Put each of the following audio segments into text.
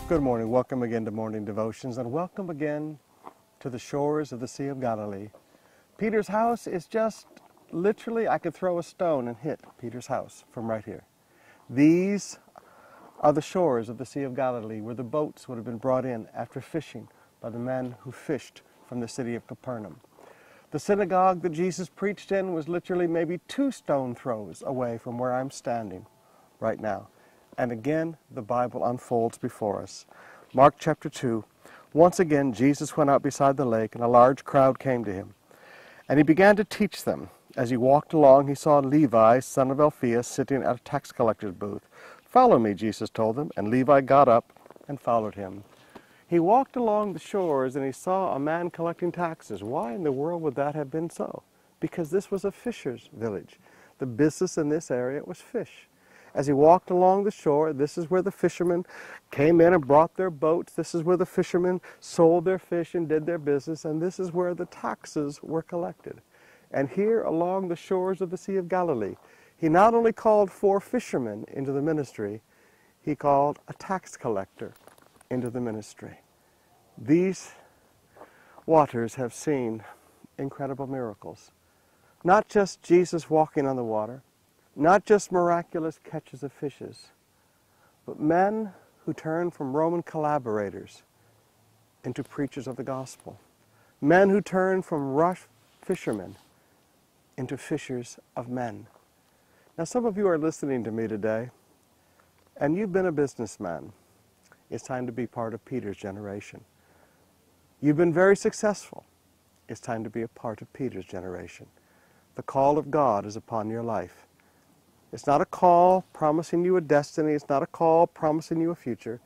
Good morning. Welcome again to Morning Devotions, and welcome again to the shores of the Sea of Galilee. Peter's house is just literally, I could throw a stone and hit Peter's house from right here. These are the shores of the Sea of Galilee, where the boats would have been brought in after fishing by the men who fished from the city of Capernaum. The synagogue that Jesus preached in was literally maybe 2 stone throws away from where I'm standing right now. And again, the Bible unfolds before us. Mark chapter 2. Once again, Jesus went out beside the lake, and a large crowd came to him. And he began to teach them. As he walked along, he saw Levi, son of Alphaeus, sitting at a tax collector's booth. "Follow me," Jesus told them, and Levi got up and followed him. He walked along the shores, and he saw a man collecting taxes. Why in the world would that have been so? Because this was a fisher's village. The business in this area was fish. As he walked along the shore, this is where the fishermen came in and brought their boats. This is where the fishermen sold their fish and did their business. And this is where the taxes were collected. And here along the shores of the Sea of Galilee, he not only called 4 fishermen into the ministry, he called a tax collector into the ministry. These waters have seen incredible miracles. Not just Jesus walking on the water, not just miraculous catches of fishes, but men who turned from Roman collaborators into preachers of the gospel. Men who turned from rough fishermen into fishers of men. Now, some of you are listening to me today, and you've been a businessman. It's time to be part of Peter's generation. You've been very successful. It's time to be a part of Peter's generation. The call of God is upon your life. It's not a call promising you a destiny. It's not a call promising you a future.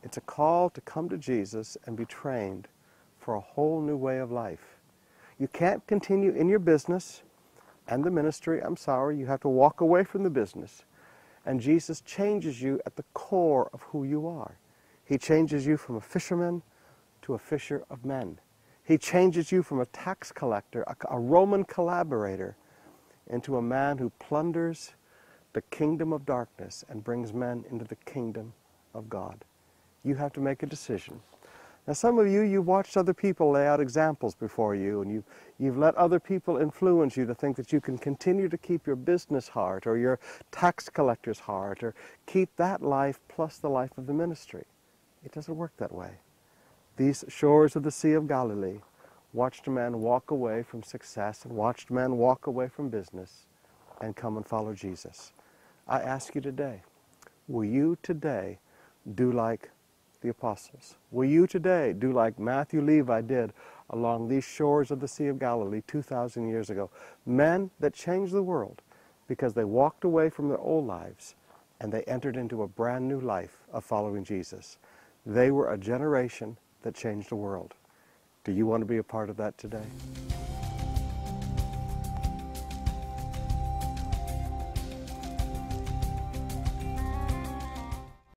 It's a call to come to Jesus and be trained for a whole new way of life. You can't continue in your business and the ministry. I'm sorry, you have to walk away from the business. And Jesus changes you at the core of who you are. He changes you from a fisherman to a fisher of men. He changes you from a tax collector, a Roman collaborator, into a man who plunders the kingdom of darkness and brings men into the kingdom of God. You have to make a decision. Now, some of you, you've watched other people lay out examples before you, and you've let other people influence you to think that you can continue to keep your business heart or your tax collector's heart or keep that life plus the life of the ministry. It doesn't work that way. These shores of the Sea of Galilee watched a man walk away from success and watched men walk away from business and come and follow Jesus. I ask you today, will you today do like the apostles? Will you today do like Matthew Levi did along these shores of the Sea of Galilee 2,000 years ago? Men that changed the world because they walked away from their old lives and they entered into a brand new life of following Jesus. They were a generation that changed the world. Do you want to be a part of that today?